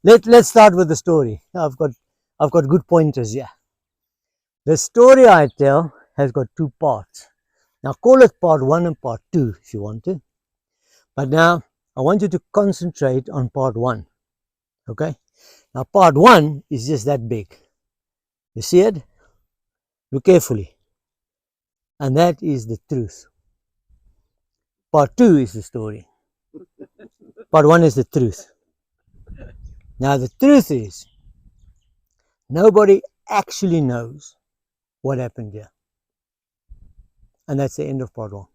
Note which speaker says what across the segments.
Speaker 1: Let's start with the story. I've got good pointers here. The story I tell has got two parts. Now call it part 1 and part 2 if you want to. But now I want you to concentrate on part 1. Okay? Now part 1 is just that big. You see it? Look carefully. And that is the truth. Part 2 is the story. Part 1 is the truth. Now the truth is, nobody actually knows what happened here. And that's the end of part 1.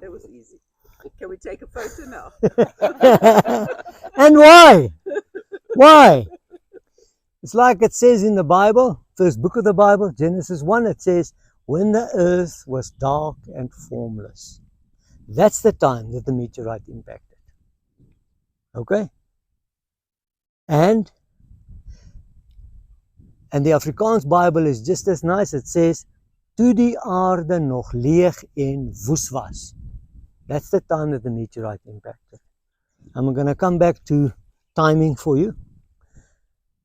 Speaker 2: That was easy. Can we take a photo now?
Speaker 1: And why? Why? It's like it says in the Bible, first book of the Bible, Genesis 1, it says, when the earth was dark and formless. That's the time that the meteorite impacted. Okay? And the Afrikaans Bible is just as nice. It says, toe die aarde nog leeg en woes was. That's the time that the meteorite impacted. I'm going to come back to timing for you.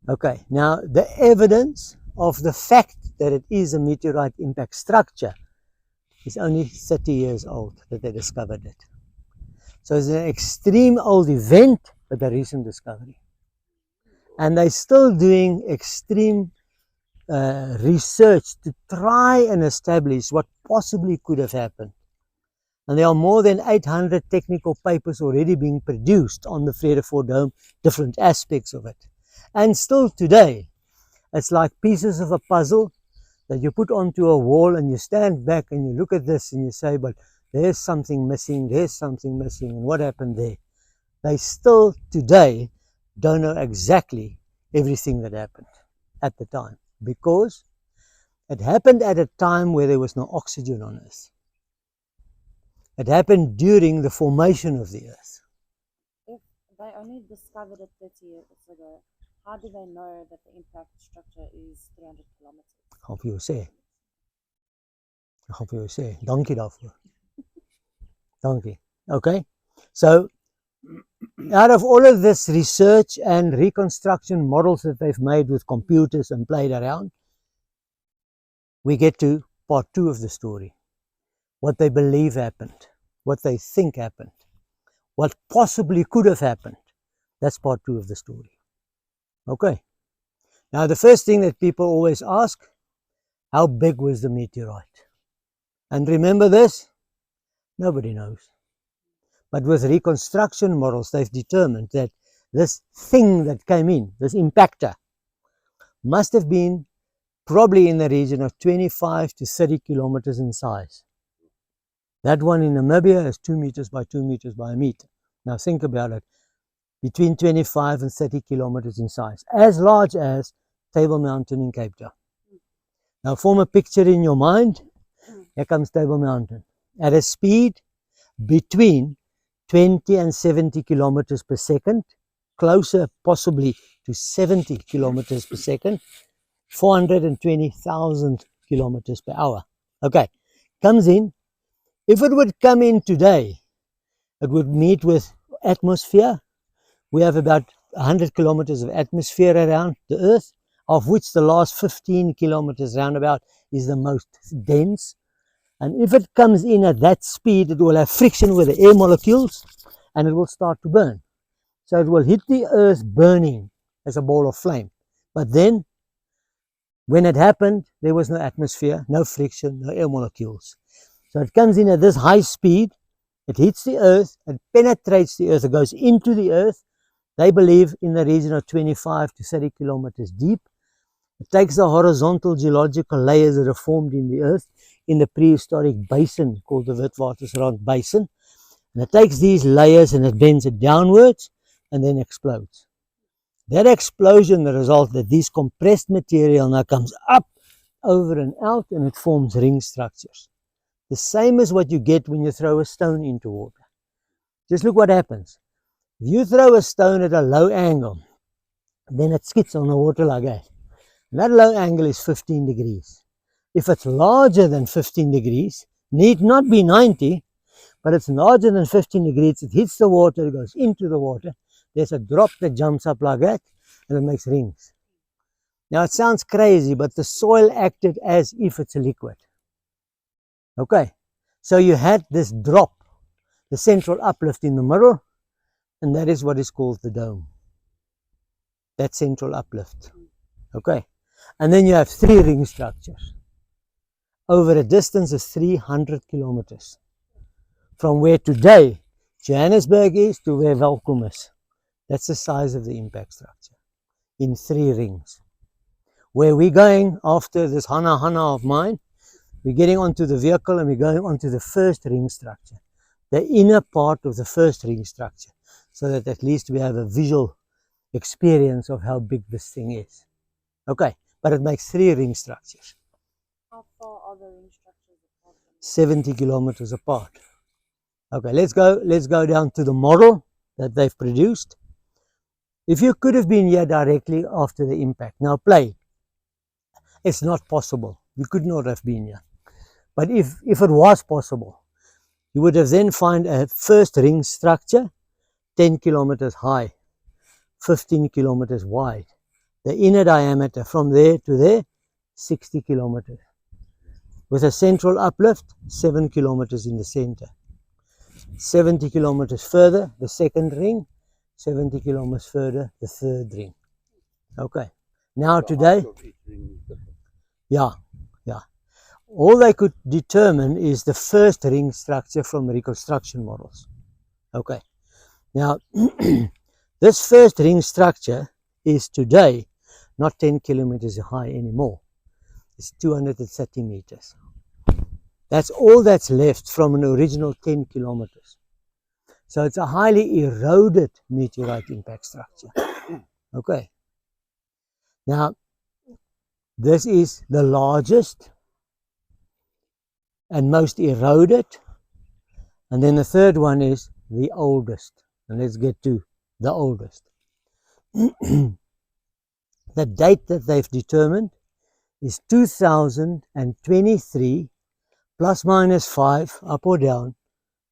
Speaker 1: Okay, now the evidence of the fact that it is a meteorite impact structure is only 30 years old that they discovered it. So it's an extreme old event, but a recent discovery. And they're still doing extreme research to try and establish what possibly could have happened. And there are more than 800 technical papers already being produced on the Vredefort Dome, different aspects of it. And still today, it's like pieces of a puzzle that you put onto a wall and you stand back and you look at this and you say, but there's something missing, and what happened there? They still today don't know exactly everything that happened at the time, because it happened at a time where there was no oxygen on Earth. It happened during the formation of the Earth.
Speaker 3: If they only discovered it 30 years ago, how do they know that the impact structure is 300 kilometers?
Speaker 1: Ek gaan vir jou sê. Dankie daarvoor. Dankie. Okay. So, out of all of this research and reconstruction models that they've made with computers and played around, we get to part 2 of the story. What they believe happened, what they think happened, what possibly could have happened. That's part 2 of the story. Okay. Now the first thing that people always ask, how big was the meteorite? And remember this, nobody knows. But with reconstruction models, they've determined that this thing that came in, this impactor, must have been probably in the region of 25 to 30 kilometers in size. That one in Namibia is 2 meters by 2 meters by a meter. Now think about it. Between 25 and 30 kilometers in size, as large as Table Mountain in Cape Town. Now form a picture in your mind. Here comes Table Mountain at a speed between 20 and 70 kilometers per second, closer possibly to 70 kilometers per second, 420,000 kilometers per hour. Okay, comes in. If it would come in today, it would meet with atmosphere. We have about 100 kilometers of atmosphere around the Earth, of which the last 15 kilometers roundabout is the most dense. And if it comes in at that speed, it will have friction with the air molecules and it will start to burn. So it will hit the Earth burning as a ball of flame. But then, when it happened, there was no atmosphere, no friction, no air molecules. So it comes in at this high speed, it hits the Earth, it penetrates the Earth, it goes into the Earth. They believe in the region of 25 to 30 kilometers deep. It takes the horizontal geological layers that are formed in the Earth in the prehistoric basin called the Witwatersrand Basin. And it takes these layers and it bends it downwards and then explodes. That explosion, the result that this compressed material now comes up, over and out, and it forms ring structures. The same as what you get when you throw a stone into water. Just look what happens. If you throw a stone at a low angle, then it skids on the water like that. And that low angle is 15 degrees. If it's larger than 15 degrees, need not be 90, but it's larger than 15 degrees, it hits the water, it goes into the water, there's a drop that jumps up like that and it makes rings. Now it sounds crazy, but the soil acted as if it's a liquid. Okay, so you had this drop, the central uplift in the middle, and that is what is called the dome. That central uplift. Okay, and then you have 3 ring structures over a distance of 300 kilometers from where today Johannesburg is to where Welkom is. That's the size of the impact structure in 3 rings. Where we're going after this Hana of mine, we're getting onto the vehicle and we're going onto the first ring structure, the inner part of the first ring structure, so that at least we have a visual experience of how big this thing is. Okay, but it makes 3 ring structures.
Speaker 3: How far are the ring structures apart?
Speaker 1: 70 kilometers apart. Okay, let's go down to the model that they've produced. If you could have been here directly after the impact, now play. It's not possible. You could not have been here. But if it was possible, you would have then found a first ring structure 10 kilometers high, 15 kilometers wide. The inner diameter from there to there, 60 kilometers. With a central uplift, 7 kilometers in the center. 70 kilometers further, the second ring. 70 kilometers further, the third ring. Okay. Now today, yeah. All they could determine is the first ring structure from reconstruction models. Okay. Now, this first ring structure is today not 10 kilometers high anymore. It's 230 meters. That's all that's left from an original 10 kilometers. So it's a highly eroded meteorite impact structure. Okay. Now, this is the largest and most eroded. And then the third one is the oldest. And let's get to the oldest. The date that they've determined is 2023 plus minus 5 up or down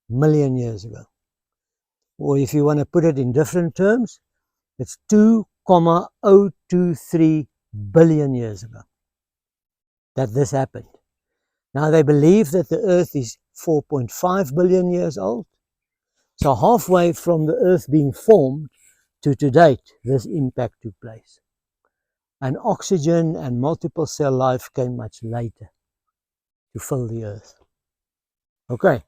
Speaker 1: million years ago. Or if you want to put it in different terms, it's 2,023 billion years ago that this happened. Now they believe that the Earth is 4.5 billion years old. So halfway from the Earth being formed to date, this impact took place. And oxygen and multiple cell life came much later to fill the Earth. Okay,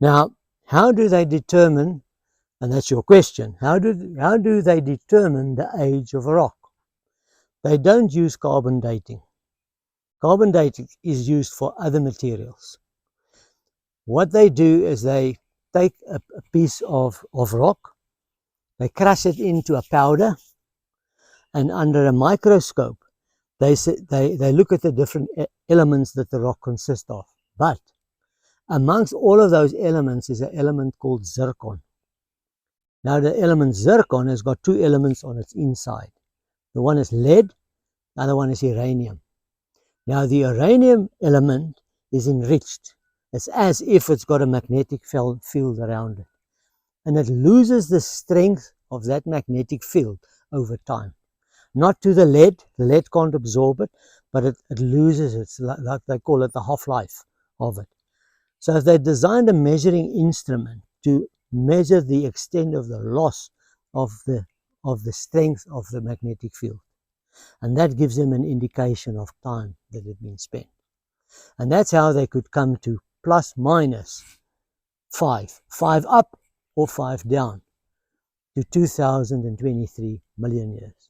Speaker 1: now how do they determine, and that's your question, how do they determine the age of a rock? They don't use carbon dating. Carbon dating is used for other materials. What they do is they take a piece of rock, they crush it into a powder, and under a microscope, they look at the different elements that the rock consists of. But amongst all of those elements is an element called zircon. Now the element zircon has got 2 elements on its inside. The one is lead, the other one is uranium. Now the uranium element is enriched. It's as if it's got a magnetic field around it. And it loses the strength of that magnetic field over time. Not to the lead can't absorb it, but it loses it, like they call it the half-life of it. So if they designed a measuring instrument to measure the extent of the loss of the strength of the magnetic field. And that gives them an indication of time that had been spent. And that's how they could come to plus minus 5 up or 5 down to 2023 million years.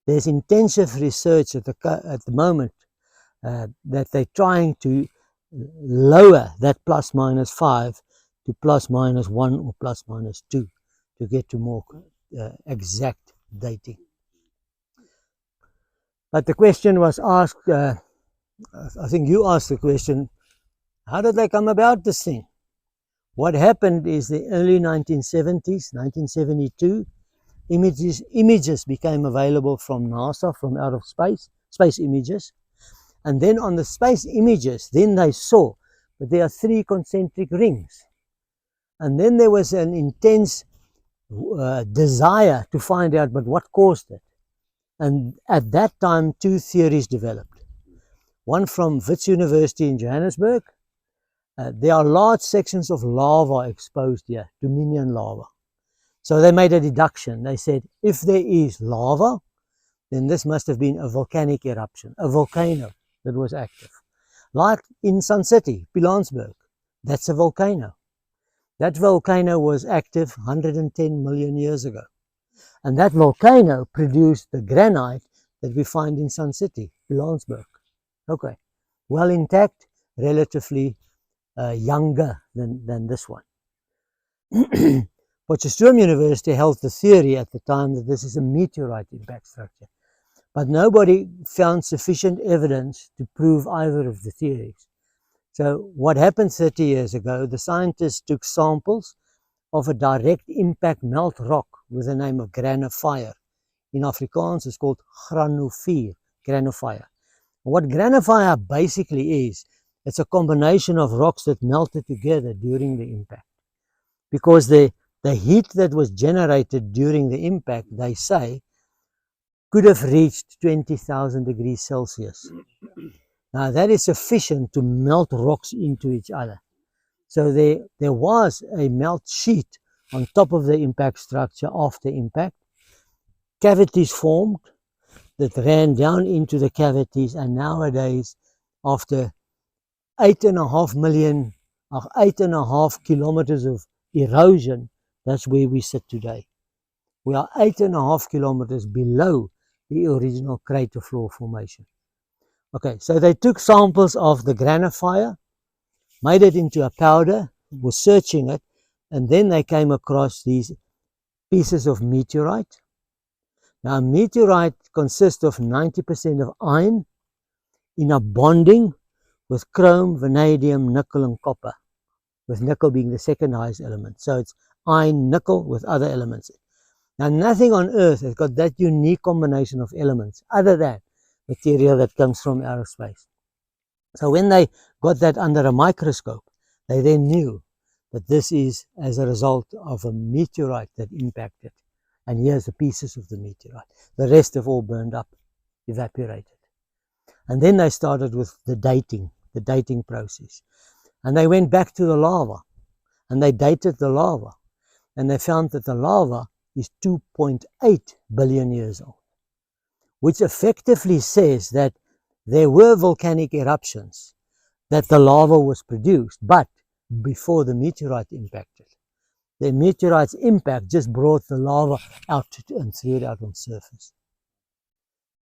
Speaker 1: There's intensive research at the moment that they're trying to lower that plus minus 5 to plus minus 1 or plus minus 2 to get to more exact dating. But the question was asked, I think you asked the question, how did they come about this thing? What happened is the early 1970s, 1972, images became available from NASA, from out of space images. And then on the space images, then they saw that there are 3 concentric rings. And then there was an intense desire to find out, but what caused it? And at that time, two theories developed. One from Wits University in Johannesburg. There are large sections of lava exposed here, Dominion lava. So they made a deduction. They said, if there is lava, then this must have been a volcanic eruption, a volcano that was active. Like in Sun City, Pilanesberg, that's a volcano. That volcano was active 110 million years ago. And that volcano produced the granite that we find in Sun City, Pilanesberg. Okay, well intact, relatively younger than this one. Potchefstroom University held the theory at the time that this is a meteorite impact structure. But nobody found sufficient evidence to prove either of the theories. So what happened 30 years ago, the scientists took samples of a direct impact melt rock with the name of granophyre. In Afrikaans, it's called granophyre, granophyre. What granophyre basically is, it's a combination of rocks that melted together during the impact. Because the heat that was generated during the impact, they say, could have reached 20,000 degrees Celsius. Now that is sufficient to melt rocks into each other. So there was a melt sheet on top of the impact structure after impact. Cavities formed that ran down into the cavities, and nowadays, after 8.5 kilometers of erosion, that's where we sit today. We are 8.5 kilometers below the original crater floor formation. Okay, so they took samples of the granophyre, made it into a powder, were searching it, and then they came across these pieces of meteorite. Now, meteorite consists of 90% of iron in a bonding with chrome, vanadium, nickel, and copper, with nickel being the second highest element. So it's iron, nickel with other elements. Now, nothing on Earth has got that unique combination of elements other than material that comes from outer space. So when they got that under a microscope, they then knew that this is as a result of a meteorite that impacted. And here's the pieces of the meteorite. The rest have all burned up, evaporated. And then they started with the dating process. And they went back to the lava, and they dated the lava. And they found that the lava is 2.8 billion years old, which effectively says that there were volcanic eruptions, that the lava was produced, but before the meteorite impacted. The meteorite's impact just brought the lava out and threw it out on the surface.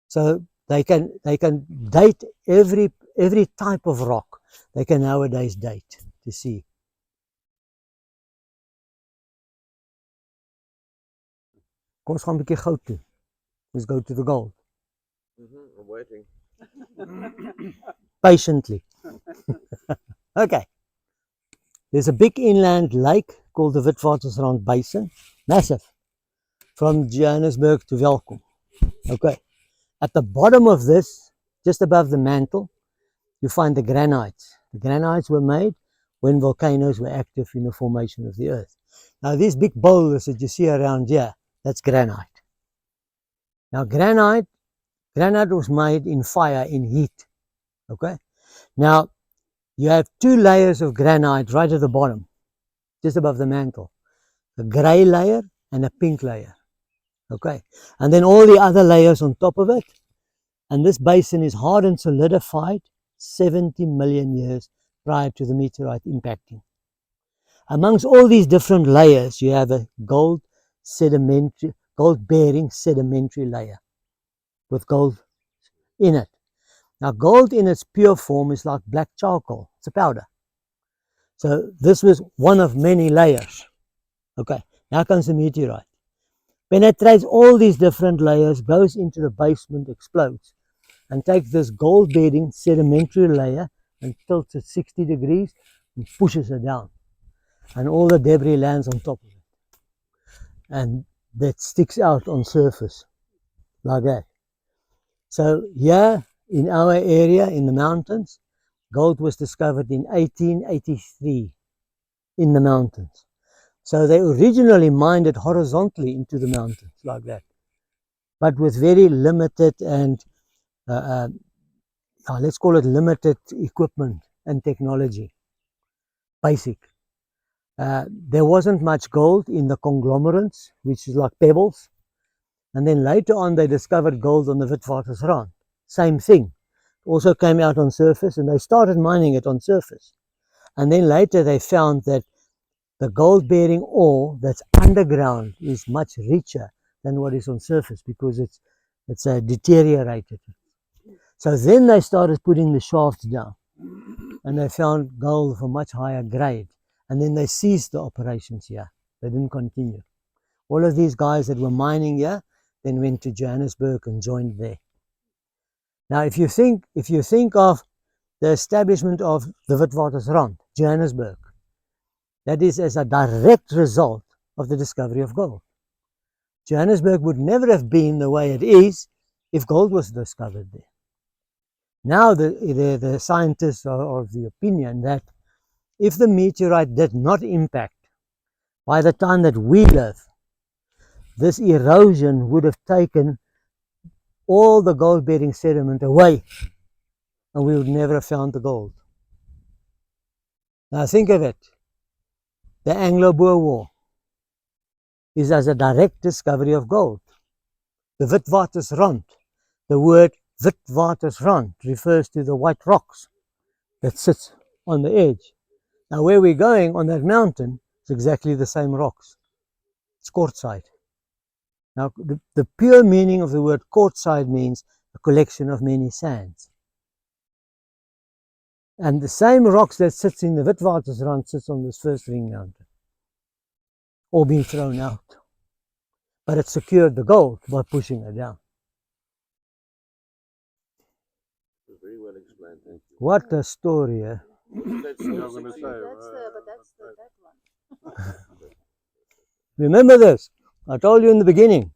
Speaker 1: So they can date every type of rock. They can nowadays date to see. Kom ons gaan 'n bietjie goud toe. Let's go to the gold.
Speaker 2: I'm waiting.
Speaker 1: Patiently. Okay. There's a big inland lake called the Witwatersrand Basin. Massive. From Johannesburg to Welkom. Okay. At the bottom of this, just above the mantle, you find the granites. The granites were made when volcanoes were active in the formation of the earth. Now these big boulders that you see around here, that's granite. Now granite was made in fire, in heat. Okay. Now you have two layers of granite right at the bottom, just above the mantle. A grey layer and a pink layer. Okay. And then all the other layers on top of it. And this basin is hard and solidified 70 million years prior to the meteorite impacting. Amongst all these different layers, you have a gold-bearing sedimentary layer with gold in it. Now, gold in its pure form is like black charcoal. It's a powder. So this was one of many layers. Okay, now comes the meteorite. Penetrates all these different layers, goes into the basement, explodes, and takes this gold-bearing sedimentary layer and tilts it 60 degrees and pushes it down. And all the debris lands on top of it. And that sticks out on surface like that. So here in our area in the mountains, gold was discovered in 1883 in the mountains. So they originally mined it horizontally into the mountains like that, but with very limited and let's call it limited equipment and technology. Basic. There wasn't much gold in the conglomerates, which is like pebbles. And then later on, they discovered gold on the Witwatersrand. Same thing. Also came out on surface, and they started mining it on surface. And then later they found that the gold-bearing ore that's underground is much richer than what is on surface because it's deteriorated. So then they started putting the shafts down, and they found gold of a much higher grade. And then they ceased the operations here. They didn't continue. All of these guys that were mining here then went to Johannesburg and joined there. Now, if you think of the establishment of the Witwatersrand, Johannesburg, that is as a direct result of the discovery of gold. Johannesburg would never have been the way it is if gold was discovered there. Now the scientists are of the opinion that if the meteorite did not impact by the time that we live, this erosion would have taken all the gold-bearing sediment away, and we would never have found the gold. Now think of it. The Anglo-Boer War is as a direct discovery of gold. The Witwatersrand, the word Witwatersrand refers to the white rocks that sits on the edge. Now where we're going on that mountain is exactly the same rocks. It's quartzite. Now the pure meaning of the word quartzite means a collection of many sands. And the same rocks that sits in the Witwatersrand sits on this first ring mountain. All being thrown out. But it secured the gold by pushing it down.
Speaker 4: Very well explained, thank you.
Speaker 1: What a story, eh?
Speaker 4: That's
Speaker 5: I'm
Speaker 4: so
Speaker 5: gonna
Speaker 4: sexy.
Speaker 5: say,
Speaker 3: That one.
Speaker 1: Remember this. I told you in the beginning.